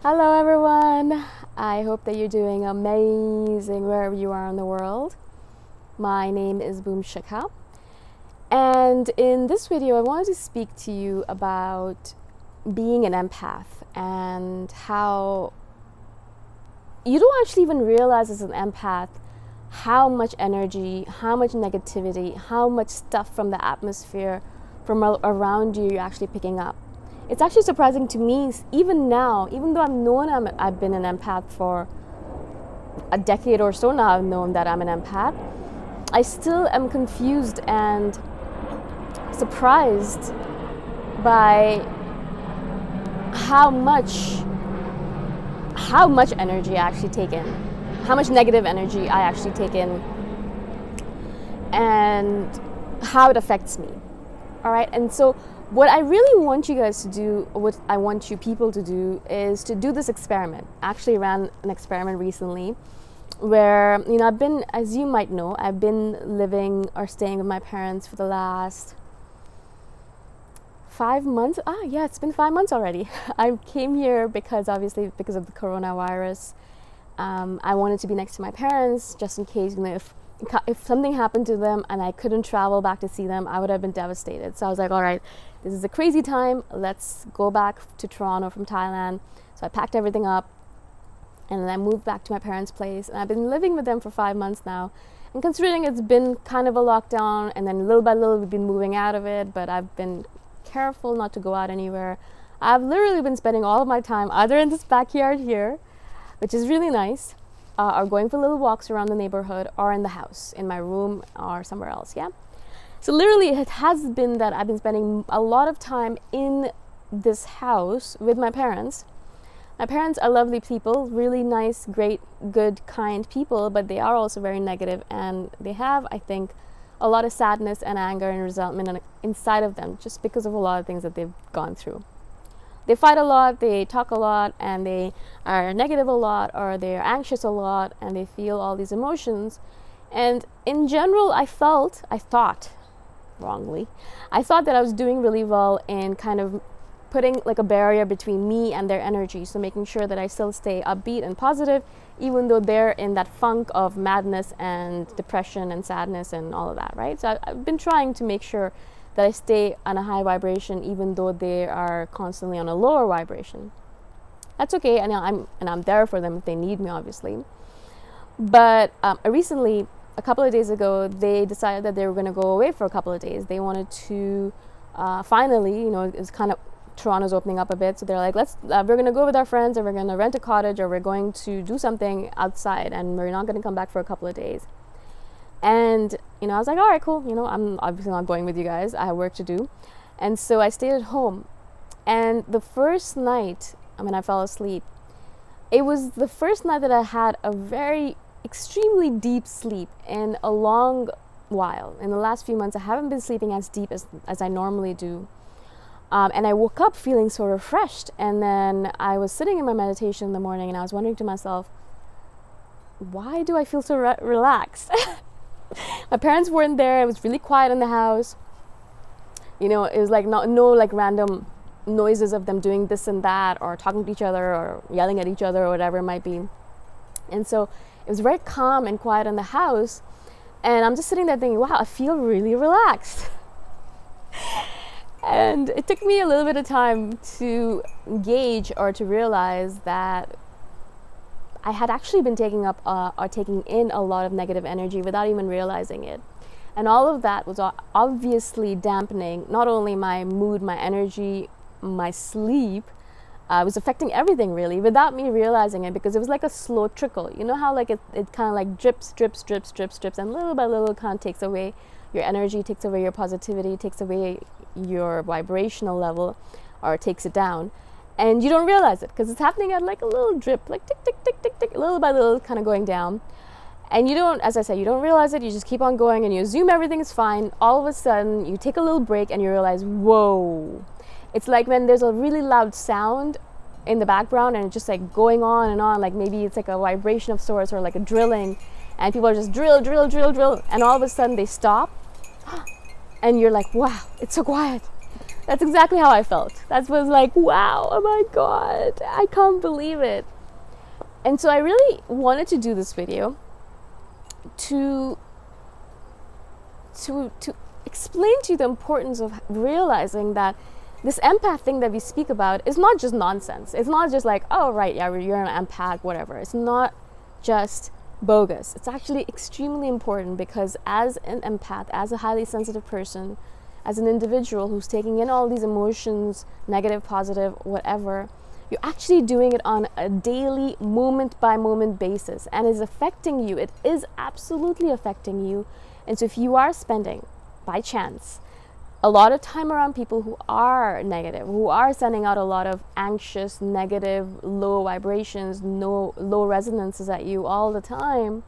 Hello everyone! I hope that you're doing amazing wherever you are in the world. My name is Shikha, and in this video I wanted to speak to you about being an empath and how you don't actually even realize as an empath how much energy, how much negativity, how much stuff from the atmosphere from around you're actually picking up. It's actually surprising to me, even now, even though I've been an empath for a decade or so now, I've known that I'm an empath, I still am confused and surprised by how much energy I actually take in, how much negative energy I actually take in, and how it affects me. All right, and so what I really want you guys to do, what I want you people to do, is to do this experiment. I actually ran an experiment recently where, I've been, as you might know, I've been living or staying with my parents for the last 5 months. It's been 5 months already. I came here because of the coronavirus. I wanted to be next to my parents just in case, if something happened to them and I couldn't travel back to see them, I would have been devastated. So I was like, all right, this is a crazy time. Let's go back to Toronto from Thailand. So I packed everything up and then I moved back to my parents' place. And I've been living with them for 5 months now. And considering it's been kind of a lockdown, and then little by little we've been moving out of it, but I've been careful not to go out anywhere. I've literally been spending all of my time either in this backyard here, which is really nice, or going for little walks around the neighborhood, or in the house, in my room, or somewhere else, yeah? So literally it has been that I've been spending a lot of time in this house with my parents. My parents are lovely people, really nice, great, good, kind people, but they are also very negative, and they have, I think, a lot of sadness and anger and resentment inside of them just because of a lot of things that they've gone through. They fight a lot, they talk a lot, and they are negative a lot, or they're anxious a lot, and they feel all these emotions. And in general, I thought that I was doing really well in kind of putting like a barrier between me and their energy, so making sure that I still stay upbeat and positive, even though they're in that funk of madness and depression and sadness and all of that, right? So I've been trying to make sure that I stay on a high vibration, even though they are constantly on a lower vibration. That's okay, and I'm there for them if they need me, obviously. But recently, a couple of days ago, they decided that they were going to go away for a couple of days. They wanted to finally, it's kind of Toronto's opening up a bit, so they're like, we're going to go with our friends, and we're going to rent a cottage, or we're going to do something outside, and we're not going to come back for a couple of days. And, I was like, all right, cool. I'm obviously not going with you guys. I have work to do. And so I stayed at home. And the first night, I fell asleep. It was the first night that I had a very extremely deep sleep in a long while. In the last few months, I haven't been sleeping as deep as I normally do. And I woke up feeling so refreshed. And then I was sitting in my meditation in the morning, and I was wondering to myself, why do I feel so relaxed? My parents weren't there. It was really quiet in the house. It was like no like random noises of them doing this and that, or talking to each other, or yelling at each other, or whatever it might be. And so it was very calm and quiet in the house. And I'm just sitting there thinking, wow, I feel really relaxed. And it took me a little bit of time to gauge or to realize that I had actually been taking in a lot of negative energy without even realizing it. And all of that was obviously dampening not only my mood, my energy, my sleep. It was affecting everything really without me realizing it, because it was like a slow trickle. You know how like it kind of like drips, and little by little kind of takes away your energy, takes away your positivity, takes away your vibrational level, or takes it down. And you don't realize it because it's happening at like a little drip, like tick, tick, tick, tick, tick, little by little, kind of going down. And you don't, as I said, you don't realize it. You just keep on going and you assume everything is fine. All of a sudden, you take a little break and you realize, whoa. It's like when there's a really loud sound in the background and it's just like going on and on. Like maybe it's like a vibration of sorts, or like a drilling. And people are just drill. And all of a sudden they stop. And you're like, wow, it's so quiet. That's exactly how I felt. That was like, wow, oh my God, I can't believe it. And so I really wanted to do this video to explain to you the importance of realizing that this empath thing that we speak about is not just nonsense. It's not just like, oh, right, yeah, you're an empath, whatever. It's not just bogus. It's actually extremely important, because as an empath, as a highly sensitive person, as an individual who's taking in all these emotions, negative, positive, whatever, you're actually doing it on a daily, moment by moment basis, and is affecting you. It is absolutely affecting you. And so if you are spending, by chance, a lot of time around people who are negative, who are sending out a lot of anxious, negative, low vibrations, low resonances at you all the time,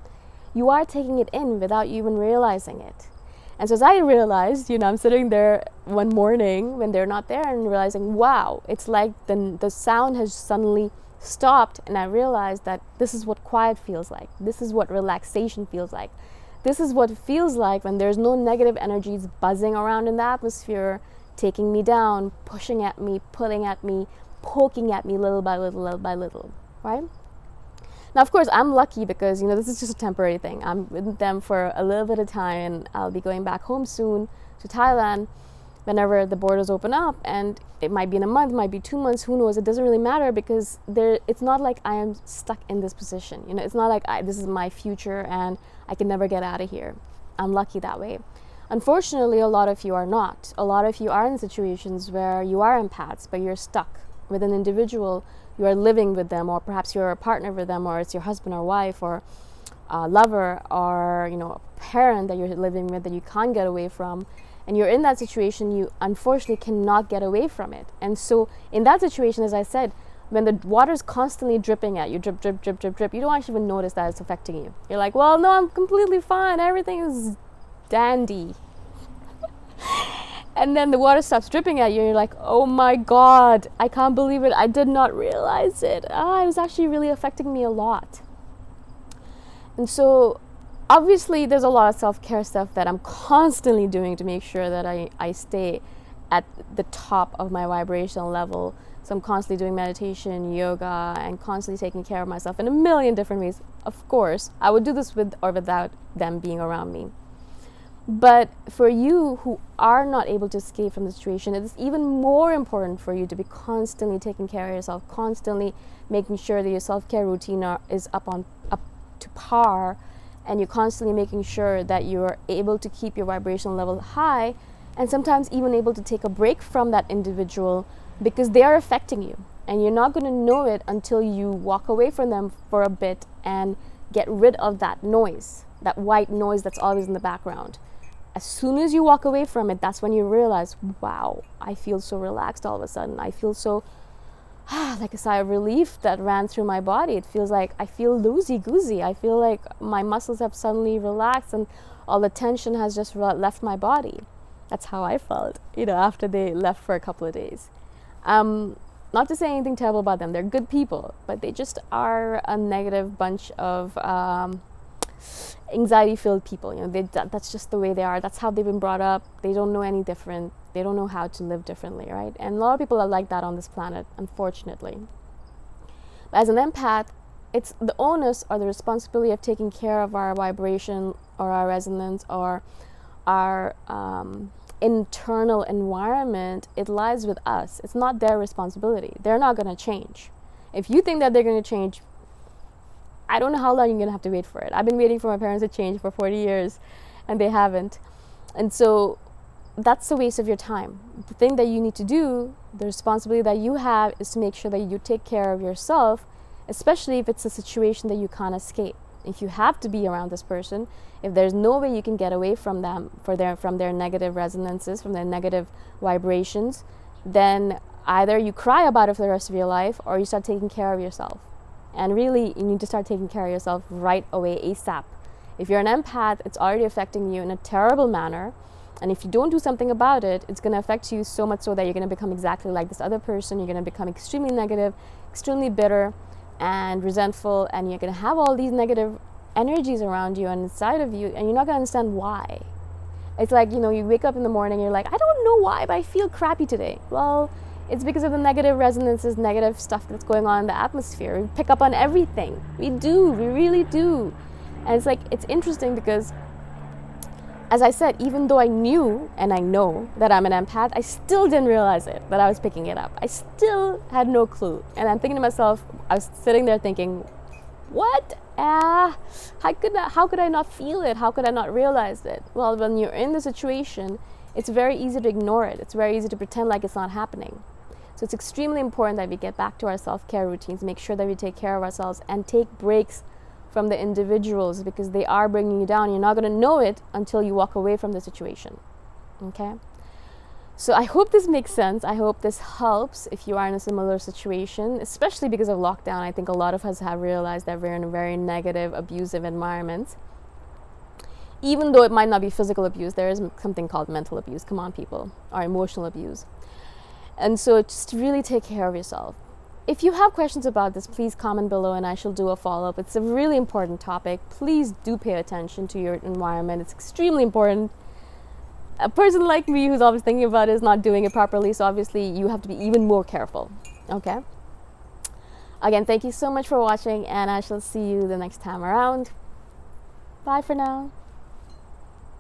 you are taking it in without you even realizing it. And so as I realized, I'm sitting there one morning when they're not there and realizing, wow, it's like the sound has suddenly stopped, and I realized that this is what quiet feels like. This is what relaxation feels like. This is what it feels like when there's no negative energies buzzing around in the atmosphere, taking me down, pushing at me, pulling at me, poking at me little by little, right? Now, of course, I'm lucky because, this is just a temporary thing. I'm with them for a little bit of time, and I'll be going back home soon to Thailand whenever the borders open up, and it might be in a month, might be 2 months, who knows. It doesn't really matter, because it's not like I am stuck in this position. It's not like this is my future and I can never get out of here. I'm lucky that way. Unfortunately, a lot of you are not. A lot of you are in situations where you are empaths, but you're stuck with an individual. You are living with them, or perhaps you're a partner with them, or it's your husband or wife, or a lover, or a parent that you're living with that you can't get away from. And you're in that situation, you unfortunately cannot get away from it. And so in that situation, as I said, when the water's constantly dripping at you, drip, drip, drip, drip, drip, you don't actually even notice that it's affecting you. You're like, well, no, I'm completely fine. Everything is dandy. And then the water stops dripping at you, and you're like, oh my God, I can't believe it. I did not realize it. It was actually really affecting me a lot. And so obviously, there's a lot of self-care stuff that I'm constantly doing to make sure that I stay at the top of my vibrational level. So I'm constantly doing meditation, yoga, and constantly taking care of myself in a million different ways. Of course, I would do this with or without them being around me. But for you who are not able to escape from the situation, it is even more important for you to be constantly taking care of yourself, constantly making sure that your self-care routine is up to par, and you're constantly making sure that you're able to keep your vibrational level high, and sometimes even able to take a break from that individual, because they are affecting you. And you're not going to know it until you walk away from them for a bit and get rid of that noise, that white noise that's always in the background. As soon as you walk away from it, that's when you realize, wow, I feel so relaxed all of a sudden. I feel so like a sigh of relief that ran through my body. It feels like I feel loosey-goosey. I feel like my muscles have suddenly relaxed and all the tension has just left my body. That's how I felt, after they left for a couple of days. Not to say anything terrible about them. They're good people, but they just are a negative bunch of anxiety-filled people. That's just the way they are. That's how they've been brought up. They don't know any different. They don't know how to live differently, right? And a lot of people are like that on this planet, unfortunately. But as an empath, it's the onus or the responsibility of taking care of our vibration or our resonance or our internal environment. It lies with us. It's not their responsibility. They're not going to change. If you think that they're going to change, I don't know how long you're going to have to wait for it. I've been waiting for my parents to change for 40 years, and they haven't. And so that's a waste of your time. The thing that you need to do, the responsibility that you have, is to make sure that you take care of yourself, especially if it's a situation that you can't escape. If you have to be around this person, if there's no way you can get away from them from their negative resonances, from their negative vibrations, then either you cry about it for the rest of your life, or you start taking care of yourself. And really, you need to start taking care of yourself right away, ASAP. If you're an empath, it's already affecting you in a terrible manner. And if you don't do something about it, it's going to affect you so much so that you're going to become exactly like this other person. You're going to become extremely negative, extremely bitter, and resentful. And you're going to have all these negative energies around you and inside of you. And you're not going to understand why. It's like, you know, you wake up in the morning, you're like, I don't know why, but I feel crappy today. Well, it's because of the negative resonances, negative stuff that's going on in the atmosphere. We pick up on everything. We do, we really do. And it's like, it's interesting because, as I said, even though I knew and I know that I'm an empath, I still didn't realize it, that I was picking it up. I still had no clue. And I'm thinking to myself, I was sitting there thinking, what? How could I not feel it? How could I not realize it? Well, when you're in the situation, it's very easy to ignore it. It's very easy to pretend like it's not happening. So it's extremely important that we get back to our self-care routines, make sure that we take care of ourselves and take breaks from the individuals, because they are bringing you down. You're not going to know it until you walk away from the situation. Okay? So I hope this makes sense. I hope this helps if you are in a similar situation, especially because of lockdown. I think a lot of us have realized that we're in a very negative, abusive environment. Even though it might not be physical abuse, there is something called mental abuse. Come on, people. Or emotional abuse. And so just really take care of yourself. If you have questions about this, please comment below and I shall do a follow-up. It's a really important topic. Please do pay attention to your environment. It's extremely important. A person like me who's always thinking about it is not doing it properly, so obviously you have to be even more careful. Okay? Again, thank you so much for watching, and I shall see you the next time around. Bye for now.